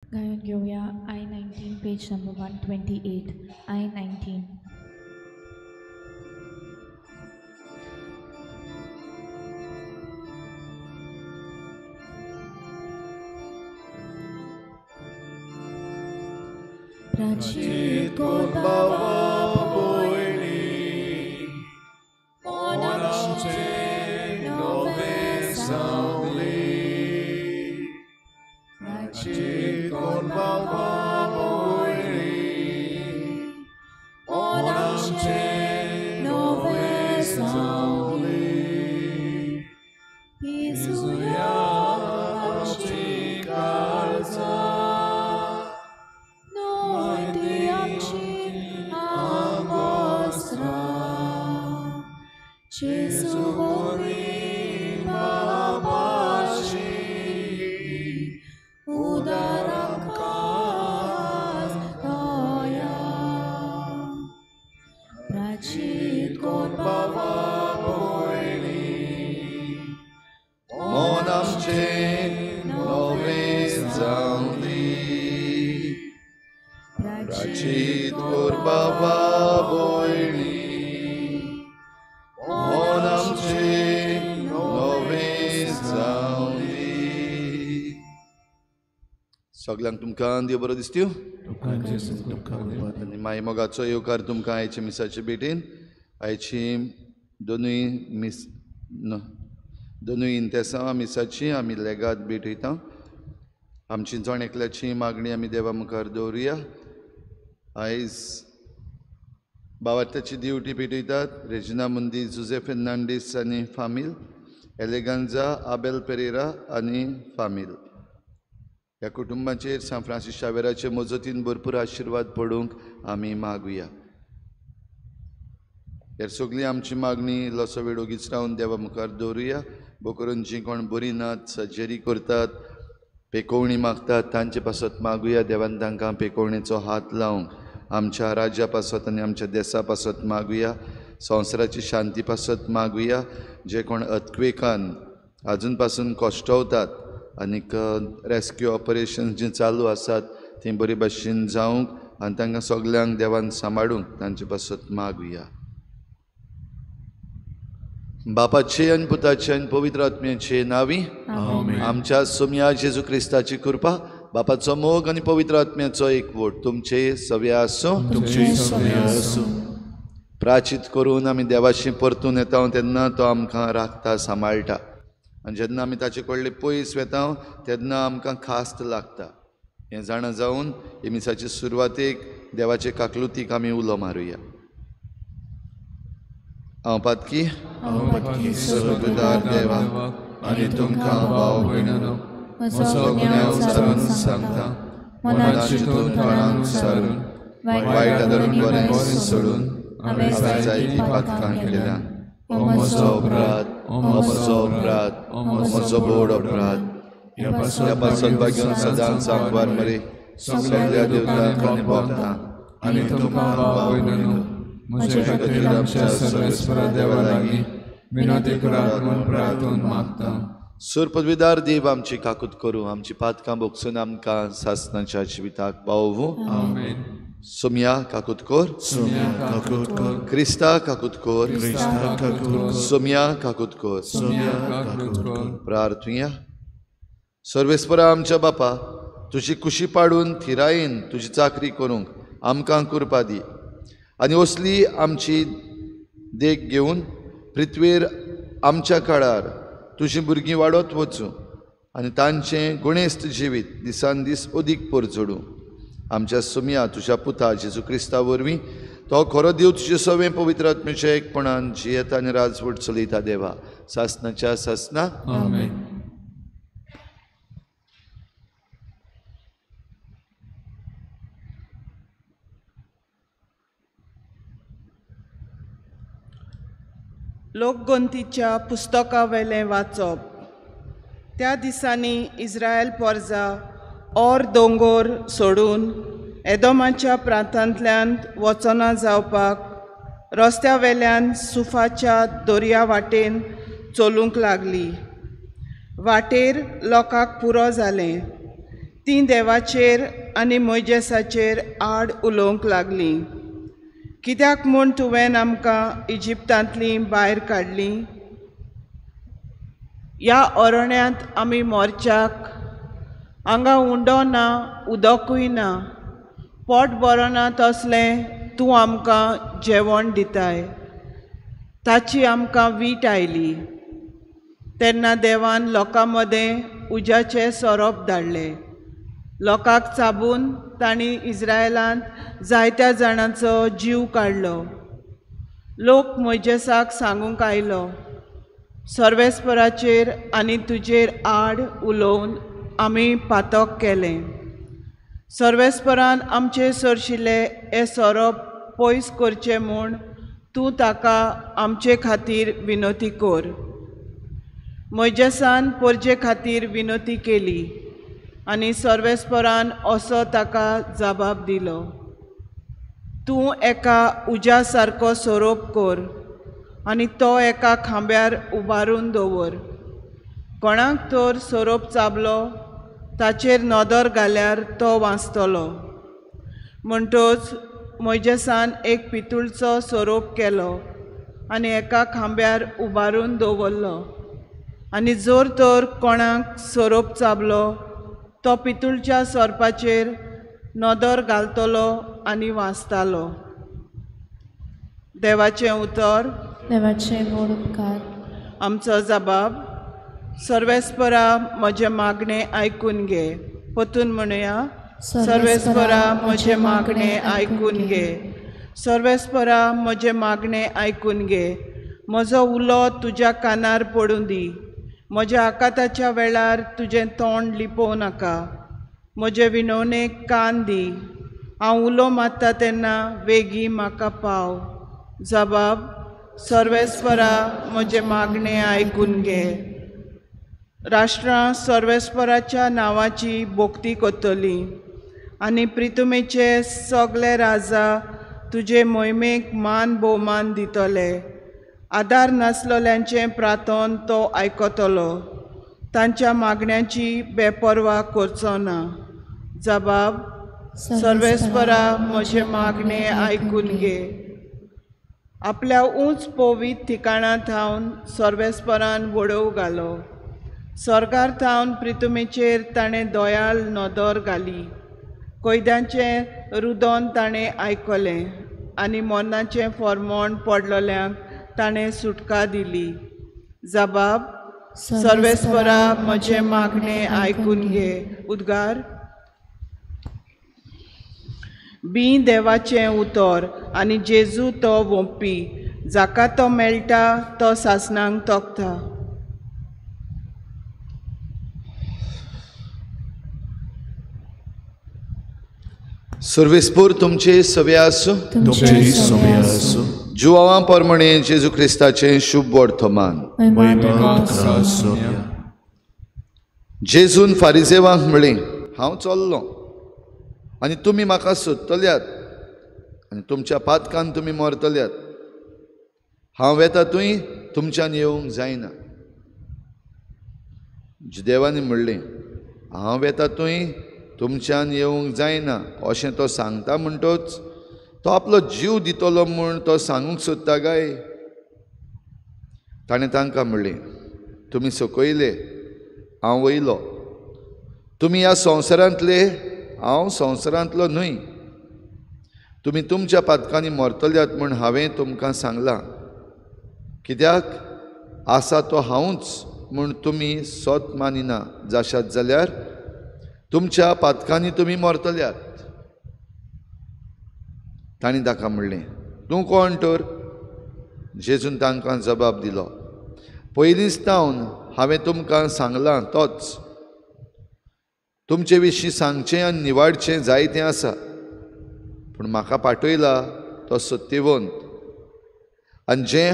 गायन घेऊया I-19 page number 128. I-19. Rachit Korbawa Boili Onamche Nove Sauli Rachit Korbawa Boili Onamche Nove Sauli Pisuya Chikalza Jesu Bori Babashi Udarakas Daya Rachit Korbawa Boili Onamche Nove Sauli Rachit Korbawa Boili Onamche Nove Sauli. सगळ्यांक तुमकां देव बरो दिसत्यो आनी मागीर मोगाचो येवकार तुमकां आयचे मिसाचे भेटेन आयची दोनूय इंतेसां मिसाची आमी लेगात भेटयता आमची जण एकल्याची मागणी आमी देवा मुखार दवरुया आयज बावार्थाची ड्युटी पेटयतात रेजिना मुंदी जुझे फेर्नांडीस आनी फामील एलेगांजा आबेल पेरेरा आनी फामील ह्या कुटुंबाचेर सान फ्रांसीस शावेराचे मजतीन भरपूर आशिर्वाद पडूंक आमी मागुया हेर सगळी आमची मागणी इल्लोसो वेळ ओगीच रावन देवा मुखार दवरुया बो करून जीं कोण बरीं नात सर्जरी करतात पेकोवणी मागतात तांचे पासत मागुया देवान तांकां पेकोवणेचो हात लावंक आमच्या राज्या पासत आनी आमच्या देशा पासत मागुया संवसाराची शांती पासत मागुया जे कोण अर्थक्वेकान आजून पासून कोश्टवतात आनीक रेस्क्यू ऑपरेशन्स जीं चालू आसात तीं बरे भाशेन जावंक आनी तांकां सगल्यांक देवान सांबाळूंक तांचे पासत मागुया बापाचे आनी पुताचे आनी पवित्र आत्म्याचे नांवी आमच्या सोम्या जेजू क्रिस्ताची कृपा बापाचो मोग आनी पवित्र आत्म्याचो एकवट तुमचे सव्या आसूं प्राचीत करून आमी देवाशी परतून येता तेन्ना तो आमकां राखता सांबाळटा आनी जेन्ना आमी ताचे कडले पयस वेता तेन्ना आमकां खास्त लागता हें जाणा जावन हे मिसाचे सुरवातेक देवाचे काकलुतीक आमी उलो मारुया हांव पातकी सर्वपिता देवा आनी तुमकां भाव भयणानो म्हजो गुन्यांव विचारून सांगता मनात चिंतून कळान विचारून वायट धरून बरें सोडून हांवें जायतीं पातकां केल्या हो म्हजो अपराध म्हजो बोड अपराध ह्या पासत घेवन सदांच सांगवार मरे सगळ्या देवतांक आनी भक्तांक आनी तुमकां भाव भयणानो म्हजे खातीर आमच्या सर्वेस्परा देवा लागीं विनोती करात म्हूण प्रार्थून मागता सूर पदवीदार देव आमची काकूत करूं आमची पातकां भोगसून आमकां सासणाच्या जिविताक पावूं आमेन सोम्या काकूत कोर क्रिस्ता काकूत कोर सोम्या काकूत कोर प्रार्थुया सर्वेस्परा आमच्या बापा तुजी कुशी पाडून थिरायेन तुजी चाकरी करूंक आमकां कृपा दी आनी असली आमची देख घेवन पृथ्वीर आमच्या काळार तुजीं भुरगीं वाडत वचूं आनी तांचें गुणेस्त जिवीत दिसान दीस अदीक परजोडूं आमच्या सोम्या तुज्या पुता जेजू क्रिस्ता वरवीं तो खरो देव तुजे सवें पवित्र आत्म्याच्या एकपणान जियेता आनी राजवट चलयता देवा सासणाच्या सासना आमेन लोकगंतीच्या पुस्तका वेलें वाचप त्या दिसांनी इस्रायल पोरजा और दोंगोर सोडून एदोमाच्या प्रांतांतल्यान वचना जावपाक रस्त्या वेल्यान सुफाच्या दर्या वाटेन चलूंक लागली वाटेर लोकांक पुरो जालें ती देवाचेर आनी मोइजेसाचेर आड उलोवंक लागली. कित्याक म्हूण तुवें आमकां इजिप्तांतली भायर काडली? ह्या अरण्यांत आमी मोरच्याक, हांगा उंडो ना, उदकूय ना, पोट बरो ना तसलें तूं आमकां जेवण दिताय. ताची आमकां वीट आयली. तेन्ना देवान लोकां मदें उज्याचें सोरोप धाडलें. लोकांक चाबून तांणी इस्रायेलांत जायत्या जाणांचो जीव काडलो. लोक मोइजेसाक सांगूंक आयलो, सर्वेस्पराचेर आनी तुजेर आड उलोवन आमी पातक केलें. सर्वेस्परान आमचे सरशिल्ले हे सोरोप पयस करचें म्हूण तूं ताका आमचे खातीर विनोती कोर. मोइजेसान पोरजे खातीर विनोती केली आनी सर्वेस्परान असो ताका जबाब दिलो, तूं एका उज्या सारको सोरोप कोर आनी तो एका खांब्यार उबारून दवर. कोणाक तर सोरोप चाबलो ताचेर नदर घाल्यार तो वाचतलो. म्हणटच मोइजेसान एक पितूळचो सोरोप केलो आनी एका खांब्यार उबारून दवरलो. आनी जोर तर कोणाक सोरोप चाबलो तो पितूळच्या सोरपाचेर नदर घालतलो आनी वाचतालो. देवाचें उतर. देवाचे गोड उपकार. आमचो जबाब, सर्वेस्परा म्हजे मागणे आयकून घे. परतून म्हणुया, सर्वेस्परा म्हजे मागणे आयकून घे. सर्वेस्परा म्हजे मागणे आयकून घे. म्हजो उलो तुज्या कानार पडूं दी. म्हज्या आकाताच्या वेळार तुजें तोंड लिपोव नाका. म्हजे विनवणेक कान दी. हांव उलो मारता तेन्ना वेगी म्हाका पाव. जबाब, सर्वेस्परा म्हजे मागणे आयकून घे. राष्ट्रां सर्वेस्पराच्या नांवाची भोक्ती कोत्तली आनी प्रितुमेचे सगळे राजा तुजे मोहिमेक मान भोवमान दितले. आदार नासलोल्यांचें प्रार्थन तो आयकतलो. तांच्या मागण्यांची बेपर्वा करचो ना. जबाब, सर्वेस्परा म्हजे मागणे आयकून घे. आपल्या उंच पवित ठिकाणां थावन सर्वेस्परान वडोव घालो. स्वर्गार थावन प्रितुमेचेर ताणें दोयाल नदर घाली. कैद्यांचें रुदन ताणें आयकलें आनी मोन्नाचें फर्मोण पडलोल्यांक ताणें सुटका दिली. जबाब, सर्वेस्परा म्हजे मागणे आयकून घे. उद्गार. बी देवाचें उतर आनी जेजू तो वोंपी. जाका तो मेळटा तो सासणांक तोखता. सर्वेस्पोर तुमचे सवे आसूं. तुमचे सवे आसूं. जुवावां पोरमणे जेजू क्रिस्ताचें शुभ वर्तमान. जेजून फारिसेवांक म्हळें, हांव चल्लों आनी तुमी म्हाका सोदतल्यात आनी तुमच्या पातकान तुमी मरतल्यात. हांव येता थंय तुमच्यान येवंक जायना. देवानी म्हणलें, हांव येता थंय तुमच्यान येवंक जायना अशें तो सांगता म्हणटच तो आपलो जीव दितलो म्हूण तो सांगूंक सोदता काय. ताणें तांकां म्हणलें, तुमी सकयले, हांव वयलो. तुमी ह्या संवसारांतले, हांव संवसारांतलो न्हय. तुमी तुमच्या पातकांनी मरतल्यात म्हूण हांवें तुमकां सांगलां. कित्याक आसा तो हांवूच म्हूण तुमी सोत मानिना जाशात जाल्यार तुमच्या पातकांनी तुमी मरतल्यात. तांणी ताका म्हणलें, तूं कोण तर? जेजून तांकां जबाब दिलो, पयलींच तावन हांवें तुमकां सांगलां तोच. तुमचे विशीं सांगचें आनी निवाडचें जायतें आसा, पूण म्हाका पाठयला तो सत्यवंत आनी जें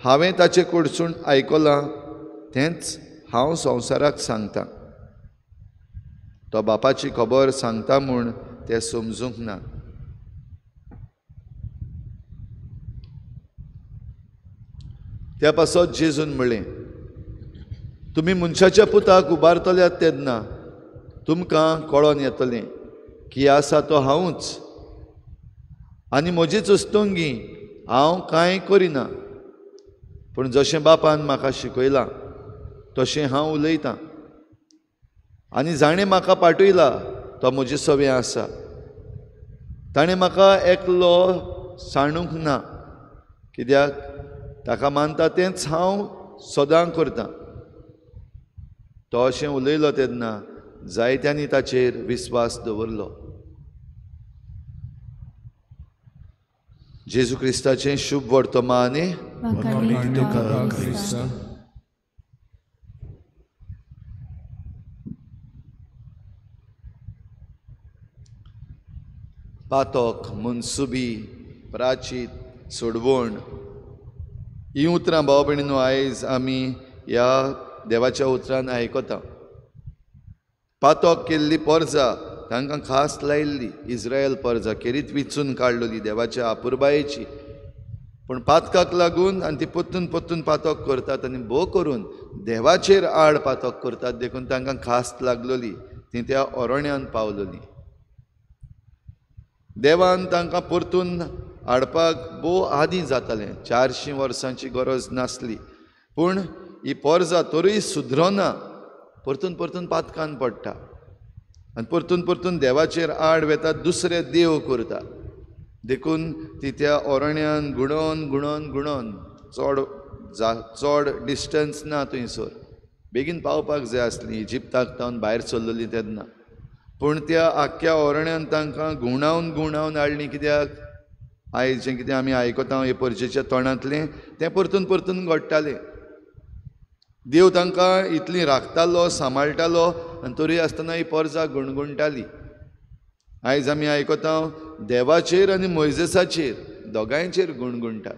हांवें ताचे कडसून आयकलां तेंच हांव संवसाराक सांगतां. तो बापाची खबर सांगता म्हूण तें समजूंक ना. त्या पासत जेजून म्हणलें, तुमी मनशाच्या पुताक उबारतल्यात तेन्ना तुमकां कळोन येतलें की आसा तो हांवूच, आनी म्हजीच उस्तोंगी हांव कांय करिना, पूण जशें बापान म्हाका शिकयलां तशें हांव उलयतां, आनी जाणें म्हाका पाठयला तो म्हजे सवें आसा. ताणें म्हाका एकलो सांडूंक ना, कित्याक ताका मानता तेंच हांव सदां करतां. तो अशें उलयलो तेन्ना जायत्यांनी ताचेर विस्वास दवरलो. जेजू क्रिस्ताचें शुभ वर्तमान म्हाका तुका क्रिस्ता. पातोक, मुनसुबी, प्राचीत, सोडवण ही उतरां भाव भयणीनो आयज आमी ह्या देवाच्या उतरान आयकता. पातोक केल्ली पोरजां तांकां खास लायिल्ली इस्रायल पोरजां केरीत विचून काडलेली देवाच्या आपुरबायेची, पूण पातकाक लागून आनी ती पोत्तून पोत्तून पातोक करतात आनी भोव करून देवाचेर आड पातोक करतात देखून तांकां खास लागलेली, ती त्या ओरोण्यान पावलेली. देवान तांकां परतून हाडपाक भोव आदीं जातालें, 400 वर्सांची गरज नासली, पूण ही पोरजां तरूय सुदरोना, परतून परतून पातकान पडटा आनी परतून परतून देवाचेर आड वेतात, दुसरे देव करता. देखून ती त्या ओरोण्यान गुणोवन गुणोवन गुणोवन चड डिस्टन्स ना थंयसर, बेगीन पावपाक जाय आसली इजिप्ताक तावन भायर सरलेली तेन्ना, पूण त्या आख्ख्या ओरोण्यान तांकां गुणावन गुणावन हाडलीं. कित्याक आयज जें कितें आमी आयकता हे परजेच्या तोंडांतलें तें परतून परतून घडटालें. देव तांकां इतलीं राखतालो, सांबाळटालो, आनी तरी आसतना ही पोरजां गुणगुणटालीं. आयज आमी आयकता देवाचेर आनी मोइजेसाचेर दोगांयचेर गुणगुणटा.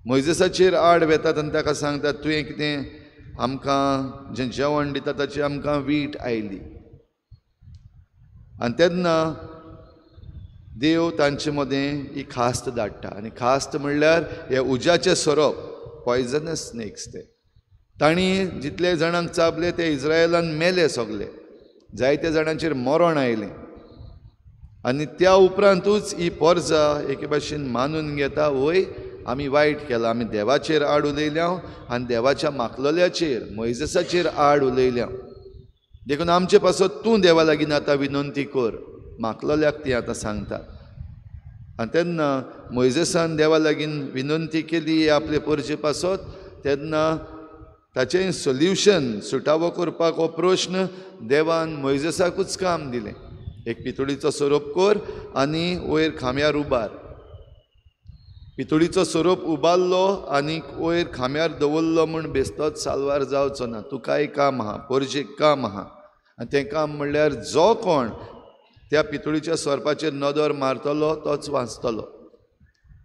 मोइजेसाचेर आड वेतात आनी ताका सांगतात तुवें कितें आमकां जें जेवण दिता ताची आमकां वीट आयली. आनी तेन्ना देव तांचे मदें ही खास्त धाडटा, आनी खास्त म्हणल्यार हे उज्याचें सोरोप, पॉयजनस स्नेक्स. ते तांणी जितले जाणांक चाबले ते इस्रायेलान मेले सगळे, जायत्या जाणांचेर मरण आयलें. आनी त्या उपरांतूच ही पोरजां एके भाशेन मानून घेता वय आमी वायट केलां, आमी देवाचेर आड उलयल्या आनी देवाच्या मागलोल्याचेर मोइजेसाचेर आड उलयल्या. देखून आमचे पासत तूं देवा लागीं आतां विनंती कर, मागलोल्याक ती आतां सांगता. आनी तेन्ना मोइजेसान देवा लागीं विनंती केली आपले परजे पासत, तेन्ना ताचें सोल्युशन सुटावो करपाक हो प्रश्न देवान मोइजेसाकूच काम दिलें. एक पितुळीचो सोरोप कर आनी वयर खांब्यार उबार. पितुळीचो सोरोप उबारलो आनी वयर खांब्यार दवरलो म्हूण बेस्तोच सालवार जावचो ना. तुकाय काम आहा, परजेक काम आहा, आनी तें काम म्हणल्यार जो कोण त्या पितुळीच्या सोरपाचेर नदर मारतलो तोच वाचतलो.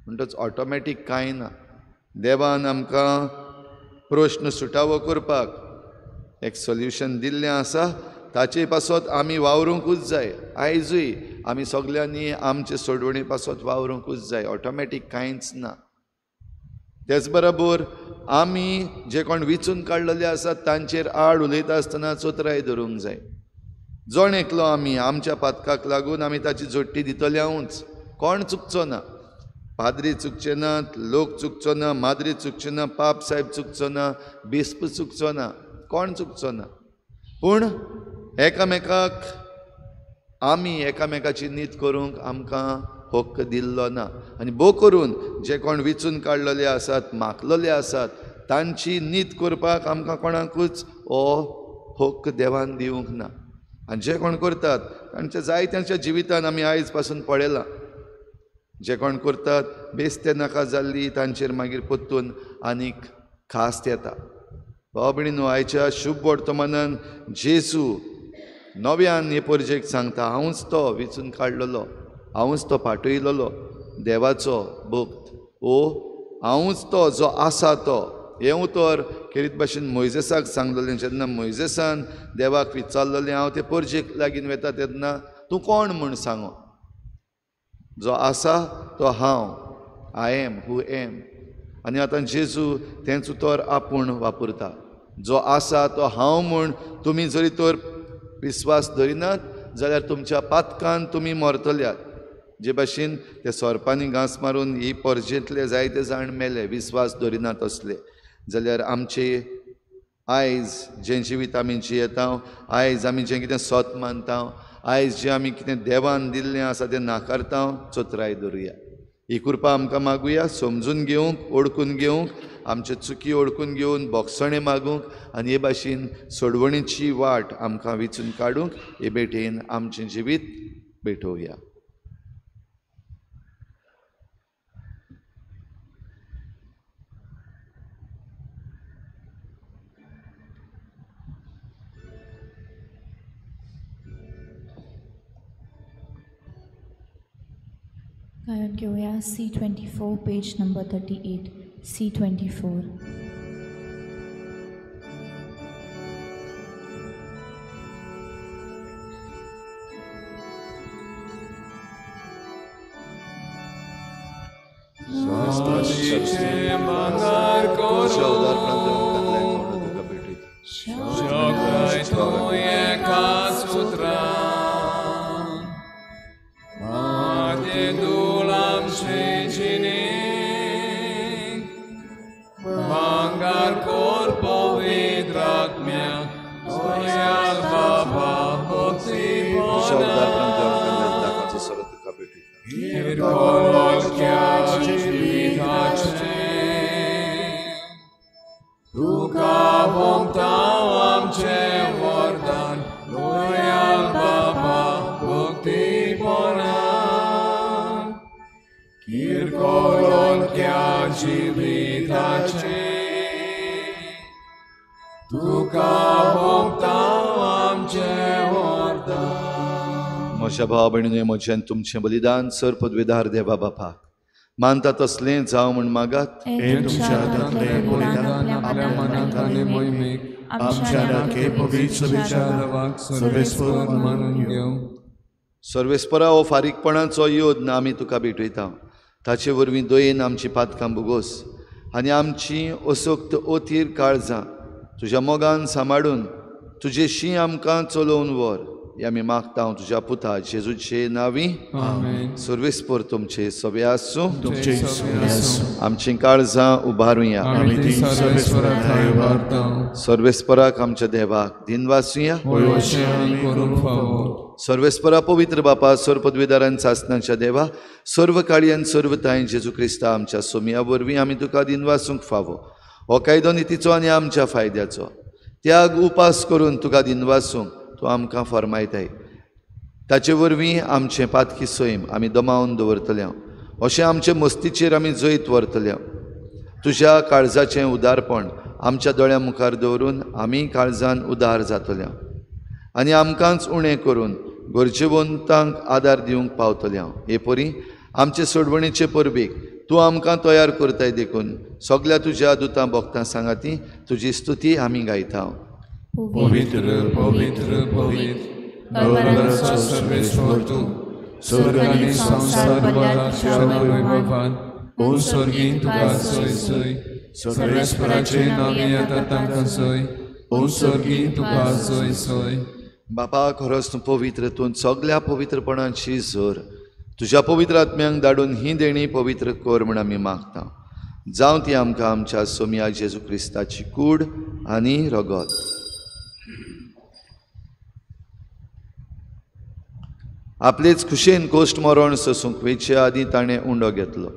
म्हणटच ऑटोमॅटीक कांय ना. देवान आमकां प्रश्न सुटावो करपाक एक सोल्युशन दिल्लें आसा, ताचे पासत आमी वावरूंकूच जाय. आयजूय आमी सगल्यांनी आमचे सोडवणे पासत वावरूंकूच जाय, ऑटोमॅटीक कांयच ना. तेच बरोबर आमी जे कोण विचून काडलेले आसात तांचेर आड उलयता आसतना चोत्राय धरूंक जाय. जोण एकलो आमी आमच्या पातकाक लागून आमी ताची जोडटी दितल्याहूच, कोण चुकचो ना. पाद्री चुकचे नात, लोक चुकचो ना, माद्री चुकचे ना, पाप साहेब चुकचो ना, बिस्प चुकचो ना, कोण चुकचो ना. पूण एकामेकाक आमी एकामेकाची नीत करूंक आमकां हक्क दिल्लो ना. आनी भोव करून जे कोण विचून काडलेले आसात, मागलेले आसात, तांची नीत करपाक आमकां कोणाकूच हो हक्क देवान दिवंक ना. आनी जे कोण करतात तांच्या जायत्यांच्या जिवितान आमी आयज पासून पळयलां, जे कोण करतात बेस्ते नाका जाल्ली तांचेर मागीर परतून आनीक खास्त येता. भाव भयणीनो, आयच्या शुभ वर्तमानान जेजू नव्यान हे परजेक सांगता, हांवूच तो विचून काडलेलो, हांवूच तो पाठयलेलो देवाचो भक्त. हांवूच तो जो आसा तो. हें उतर खेरीत भाशेन मोइजेसाक सांगलेलें. जेन्ना मोइजेसान देवाक विचारलेलें हांव ते परजेक लागीं वेता तेन्ना तूं कोण म्हूण सांगो. जो आसा तो हांव, आय एम हू एम. आनी आतां जेजू तेंच उतर आपूण वापरता. जो आसा तो हांव म्हूण तुमी जरी तर विस्वास धरिनात जाल्यार तुमच्या पातकान तुमी मरतल्यात. जे भाशेन ते सोरपांनी घांस मारून ही परजेंतले जायते जाण मेले विस्वास धरिनात असले जाल्यार आमचे आयज जें जिवीत आमी जियेता, आयज आमी जें कितें सोत मानता, आयज जें आमी कितें देवान दिल्लें आसा तें नाकारता, चोत्राय धरुया. ही कृपा आमकां मागुया, समजून घेवंक, ओळखून घेवंक, आमचे चुकी ओळखून घेवन बोगसणे मागूंक आनी हे भाशेन सोडवणेची वाट आमकां वेंचून काडूंक हे भेटेन आमचें जिवीत भेटोवया. गायन घेऊया C24 पेज नंबर 38. C24. म्हज्या भाव भयणींनो, म्हजें तुमचें बलिदान सर पदवेदार देवा बापाक मानता तसलें जावं म्हण मागात. तुमच्या हातांतलें बलिदान आपल्या मनांत आनी मोहिमेक आमच्या राखे पवित्र विचाराक सर्वेस्पर मानून घेवं. सर्वेस्परा हो फारीकपणाचो योद्न आमी तुका भेटयता. ताचे वरवीं दयेन आमची पातकां बुगोस आनी आमची असोक्त ओतीर काळजां तुज्या मोगान सांबाळून तुजेशी आमकां चलोवन व्हर. हे आमी मागता तुज्या पुता जेजूचे नांवी. आमेन. सर्वेस्पर तुमचे सवे आसूं. तुमचे सवे आसूं. आमची काळजां उबारुया. आमी ती सर्वेस्पराक ठाय उबारता. सर्वेस्पराक आमच्या देवाक दिनवासुया. अशें आमी करूंक फावो. सर्वेस्परा पवित्र बापा, सर पदवीदारान सासणाच्या देवा, सर्व काळी आनी सर्व ताई जेजू क्रिस्ता आमच्या सोमया वरवीं आमी तुका दिनवासूंक फावो. हो कायदो नितीचो आनी आमच्या फायद्याचो त्याग उपास करून तुका दिनवासूंक तूं आमकां फरमायताय. ताचे वरवीं आमचें पातकी सैम आमी दमावन दवरतल्या. अशें आमचे मस्तीचेर आमी जैत व्हरतल्या. तुज्या काळजाचें उदारपण आमच्या दोळ्या मुखार दवरून आमी काळजान उदार जातल्या आनी आमकांच उणें करून गरजेवंतांक आदार दिवंक पावतल्या. हे परी आमचे सोडवणेचे परबेक तूं आमकां तयार करताय देखून सगळ्या तुज्या दुतां भोगतां सांगाती तुजी स्तुती आमी गायता. पवित्र पवित्र पवित्र सर्वेस्वर तूं स्वर्ग आनी संसार बलाच्या वैभवान ओ स्वर्गीन तुका सय सय. सर्वेस्पराचे नांवे येता तांकां सय. ओ स्वर्गीन तुका सय सय. बापा, खरोच तूं पवित्र. तूं सगळ्या पवित्रपणाची झर तुज्या पवित्र आत्म्यांक धाडून ही देणी पवित्र कर म्हण आमी मागता. जावं ती आमकां आमच्या सोम्या जेजू क्रिस्ताची कूड आनी रगत. आपलेच खुशेन कोश्ट मरण सोसूंक वेचे आदीं ताणें उंडो घेतलो.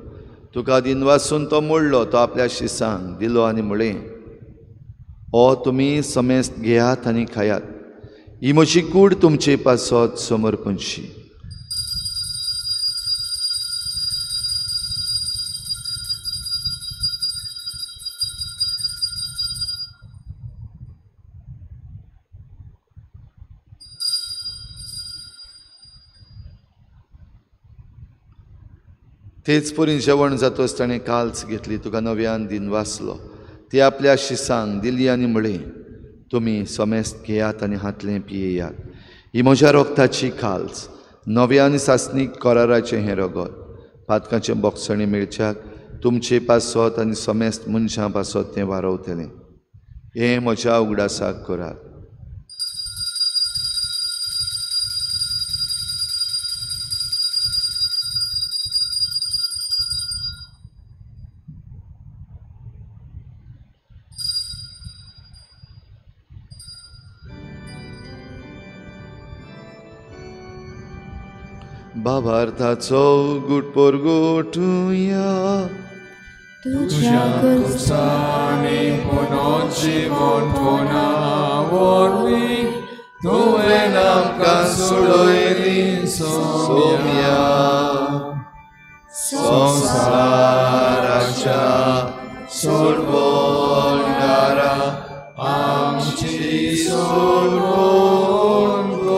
तुका दिनवासून तो मोडलो. तो आपल्या शिसांक दिलो आनी म्हळें, हो तुमी समेस्त घेयात आनी खायात. ही म्हजी कूड तुमचे पासत समर्पणशी. तेच परी जेवण जातच ताणें काल्स घेतली. तुका नव्यान दिनवासलो. ती आपल्या शिसांक दिली आनी म्हळें, तुमी समेस्त घेयात आनी हातलें पियेयात. ही म्हज्या रोगताची खाल्स, नव्या आनी सासणीक कराराचें हें रगत. पातकाचें बोगसणें मेळच्याक तुमचे पासत आनी समेस्त मनशां पासत तें वारवतलें. हें म्हज्या उगडासाक करात. भावार्थाचो गुटपोरगोटुया तुझ्या कुत्सानी पुनर्जीवन वरवी तुवें आमकां सोडयली सोम्या संसाराच्या सोडवणारा आमची सोडवण गो.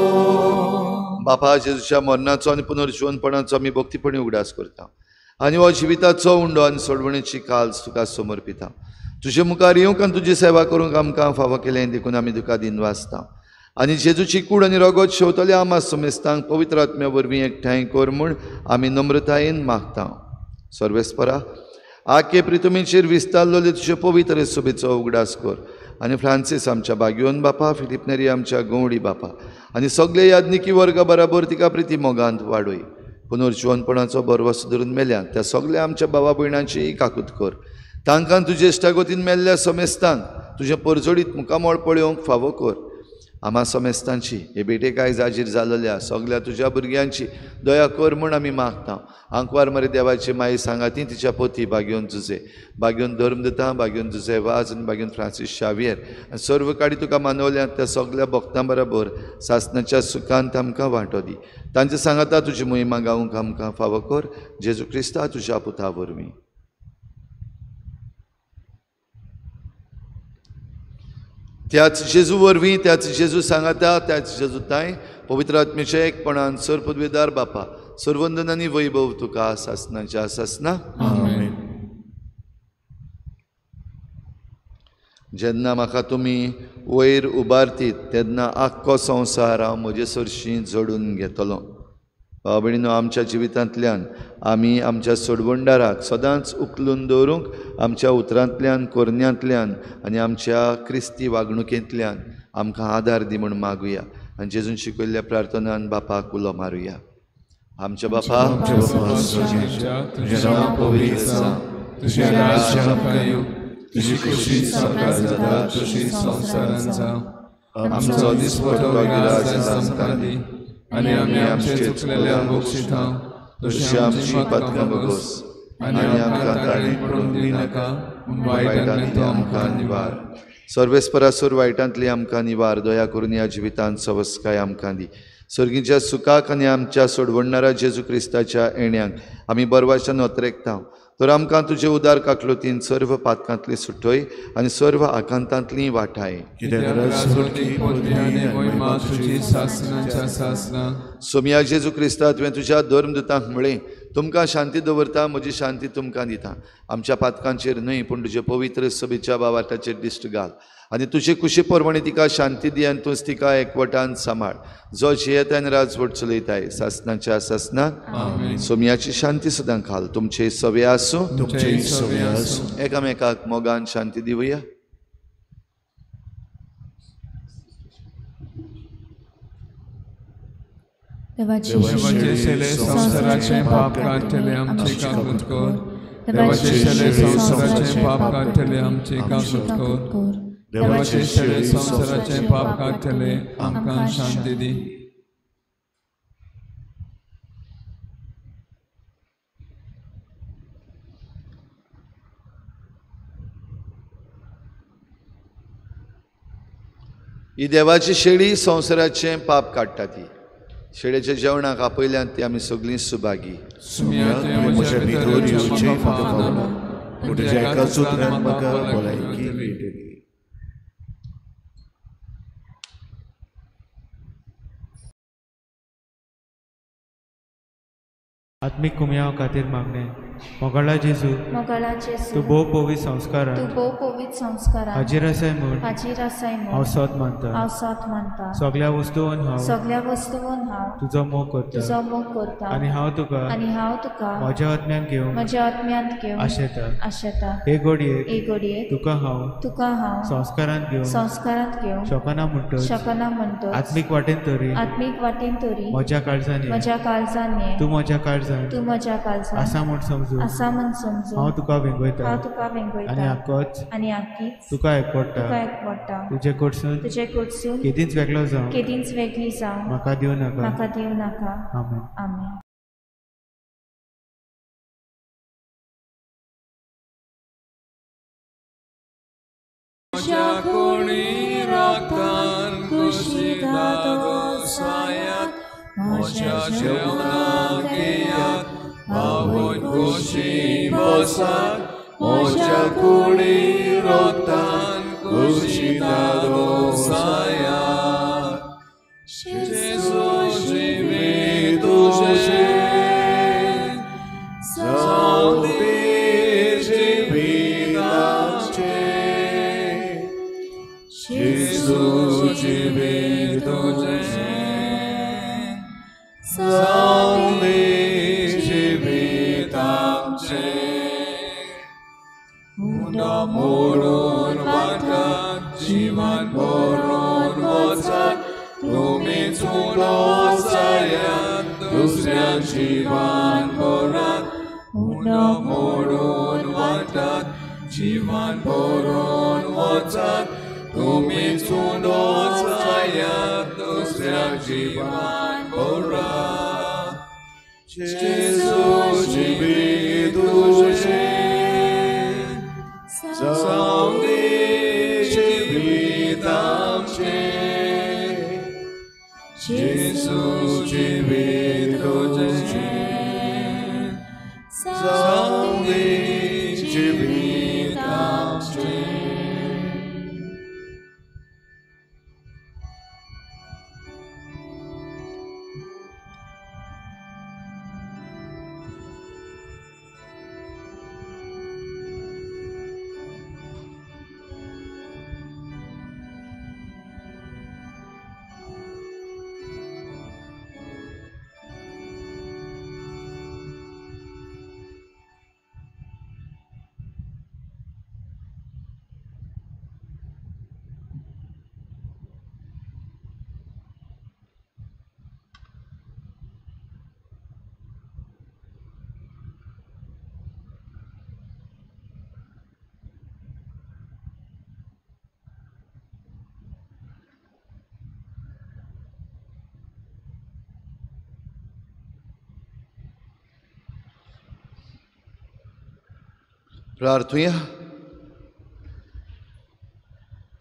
बापा जेजूच्या मरणाचो आनी पुनर्जीवनपणाचो आमी भक्तीपणी उगडास करता आनी हो जिविताचो उंडो आनी सोडवणेची काल तुका समर्पिता. तुजे मुखार येवंक आनी तुजी सेवा करूंक आमकां फावो केलें देखून आमी तुका दिनवासता आनी जेजूची कूड आनी रगत शेवतले आमा समेस्तांक पवित्र आत्म्या वरवीं एकठांय कर म्हूण आमी नम्रतायेन मागता. सर्वेस्परा आखे प्रितुमेचेर विस्तारलोले तुजे पवित्र सोबेचो उगडास कर आनी फ्रांसीस आमच्या बागयोन बापा, फिलिप नेरी आमच्या गवडी बापा आनी सगळे याज्ञिकी वर्गा बराबर तिका प्रिती मोगांत वाडय. पुनर्जीवनपणाचो बरो धरून मेल्यात त्या सगळ्या आमच्या भावा भयणांची काकूत कर. तांकां तुजे इश्टागतीन मेल्ल्या समेस्तांक तुजे परजोडीत मुखामोळ पळोवंक फावो कर. आमा समेस्तांची हे बेटेकाय जाजीर जाल्ल्या सगळ्या तुज्या भुरग्यांची दया कर म्हूण आमी मागता. आंकवार मरे देवाची माई सांगाती तिच्या पोती बागयोन तुजे, बागयोन धर्मदता, बागयोन तुजे वाज आनी बागयोन फ्रांसीस शावियर आनी सर्व काडी तुका मानवल्यात त्या सगळ्या भक्तां बरोबर सासणाच्या सुखांत आमकां वांटो दी. तांचे सांगाता तुजी मोहिमा गावंक आमकां फावो कर. जेजू क्रिस्ता तुज्या पुता वरवीं. त्याच जेजू वरवीं, त्याच जेजू सांगाता, त्याच जेजू ताय पवित्र आत्मेच्या एकपणान सर पदवेदार बापा सर्वंदन आनी वैभव तुका सासणाच्या सासना. आमेन. जेन्ना म्हाका तुमी वयर उबारतीत तेन्ना आख्खो संवसार हांव म्हजे सरशीं जोडून घेतलो. भाव भयणीनो, आमच्या जिवितांतल्यान आमी आमच्या सोडवणदाराक सदांच उखलून दवरूंक आमच्या उतरांतल्यान, कोरण्यांतल्यान आनी आमच्या क्रिस्ती वागणुकेंतल्यान आमकां आदार दी म्हूण मागुया आनी जेजून शिकयल्ल्या प्रार्थनान बापाक उलो मारुया. आमच्या बापा, तुझें नांव पवित्र जावं, तुजें राज्य आमकां येवं, तुजी खुशी सकाळ जाता तशी संवसारांत जावं. आमचो दिसपटो आज आमकां दी आनी आमी आमचे चुकलेल्यांक बक्षिता तशी आमची पातकां बगोस आनी आमकां ताळीन पडूंक दिनाका, वायटांतल्यान आमकां निवार. सर्वेस्परासूर वायटांतली आमकां निवार. दया करून ह्या जिवितांत सवस्काय आमकां दी. सर्गीच्या सुखाक आनी आमच्या सोडवणणाऱ्या जेजू क्रिस्ताच्या येण्याक आमी बरवाच्यान वतरेकता. तर आमकां तुजे उदार काकलोतीन सर्व पातकांतली सुटय आनी सर्व आकांतांतली वाटाय. सोम्या जेजू क्रिस्ता तुवें तुज्या धर्मदूतांक म्हळें, तुमकां शांती दवरता, म्हजी शांती तुमकां दिता. आमच्या पातकांचेर न्हय पूण तुजे पवित्र सभेच्या बावाटाचेर दिश्ट घाल आनी तुजे कुशी परमणी तिका शांती दी आनी तूंच तिका एकवटान सांबाळ. जो जियेतान राजवट चलयताय सासणाच्या सासणाक सोम्याची शांती सदां घाल. तुमचे सवे आसूं, एकामेकाक मोगान शांती दिवया. देवाचे शेले संसाराचे पाप काढले आमचे काकूत कर. देवाचे शेले संसाराचे पाप काढले आमचे काकूत कर. देवाचे शेले संसाराचे पाप काढले आमकां शांती दी. ही देवाची शेळी संसाराचे पाप काडटा. ती शेळेच्या जेवणाक आपयल्यान ती आमी सगळीं सुभागी. म्हज्या भितर येवचें म्हाका पावना, पूण तुज्या एकाच उतरान म्हाका भलायकी मेळटली. आत्मिक कुमयाव खातीर मागणें. मोगाळा जेजू, तूं भोव पवित संस्कारांत हाजीर आसाय म्हूण हांव सत मानता. सगळ्या वस्तूंत हांव तुजो मोग करता आनी हांव तुका म्हज्या आत्म्यान घेवन आशेता. हे घडयेक तुका हांव संस्कारांत घेवन शकना म्हणटच आत्मीक वाटेन तरी म्हज्या काळजांनी तूं म्हज्या काळजांत आसा म्हूण समजून हांव तुका वेंगयता आनी आख्खीच तुका एकवडटा. तुजे कडसून केदींच वेगळी जावं म्हाका दिवं नाका. आमेन. म्हज्या कोणी रक्तान कुशीता दोसायात म्हज्या जेवणाक येयात आवय खोशी बसात म्हज्या कोणी रक्तान कुशीता दोसायात जेजू जिवी तुझे जावं Gesù ci vedo salve ci vetamce Unda moron vatat jivan moron vatat Tumi tuno sayat dusya jivan morat Unda moron vatat jivan moron vatat Tumi tuno sayat dusya jivan morat Gesù jivi tuže Salve jivi tamče Gesù jivi tuže Salve jivi tamče प्रार्थूया.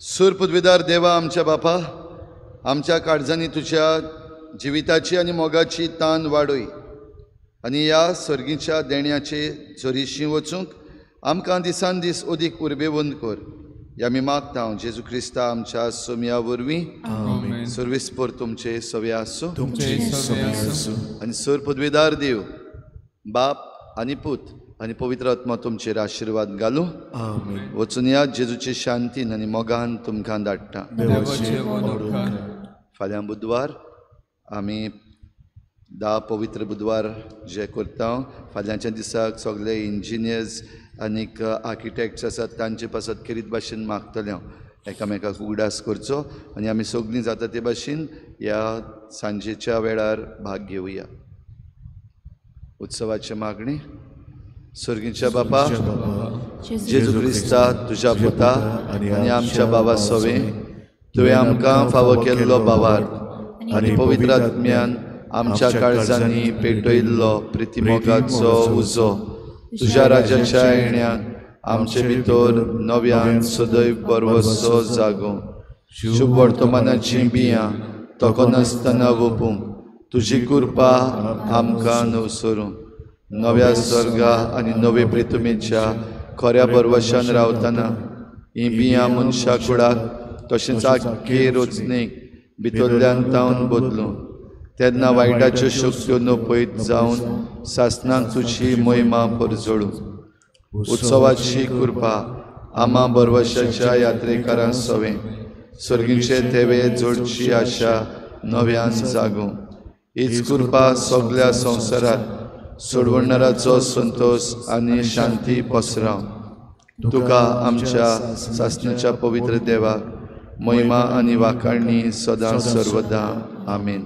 सूर पदवीदार देवा आमच्या बापा, आमच्या काळजांनी तुझ्या जिविताची आनी मोगाची तान वाडय आनी ह्या सर्गीच्या देण्याचे झरीशी वचूंक आमकां दिसान दीस अदीक उर्बेवंत कर. ह्या मी मागता हांव जेजू क्रिस्ता आमच्या सोम्या वरवीं सर्वेस्पर तुमचे सवे आसूं आनी सर पदवीदार देव बाप आनी पूत आनी पवित्र आत्मा तुमचेर आशिर्वाद घालूं. वचून या जेजूचे शांतीन आनी मोगान तुमकां धाडटा. फाल्यां बुधवार आमी 10 पवित्र बुधवार जे करता. फाल्यांच्या दिसाक सगळे इंजिनियर्स आनीक आर्किटेक्ट्स आसात तांचे पासत खेरीत भाशेन मागतले हांव एकामेकाक उगडास करचो आनी आमी सगळीं जाता ते भाशेन ह्या सांजेच्या वेळार भाग घेवया. उत्सवाची मागणी. सर्गीच्या बापा, जेजू क्रिस्ता तुझ्या पुता आनी आमच्या बाबा सोवे तुवें आमकां फावो केल्लो बावार आनी पवित्र आत्म्यान आमच्या काळजांनी पेटयल्लो प्रितीमोगाचो उजो तुझ्या राजाच्या येण्यान आमचे भितर नव्यान सदैव परवसो जागो. शुभ वर्तमानाची बियां तोको नासतना ओपूंक तुजी कृपा आमकां नुसरूं. नव्या स्वर्गा आनी नवे प्रितुमेच्या खऱ्या परवशान रावतना ही बियां मनशा कुळाक तशेंच आख्खे रोचणेक भितरल्यान तावन बदलूं. तेन्ना वायटाच्यो शक्त्यो नपयत जावन सासणाक तुजी महिमा परजळूं. उत्सवाची कृपा आमा बरवशाच्या यात्रेकारां सवे सर्गीचे थेवे जोडची आशा नव्यान जागूं. हीच कृपा सगळ्या संवसारांत सोडवणाराचो संतोष आनी शांती पसराव. तुका आमच्या सासणाच्या पवित्र देवाक महिमा आनी वाखाणणी सदां सर्वदा. आमेन.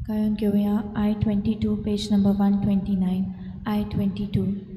गायन घेऊया I-22 पेज नंबर 129. I-22.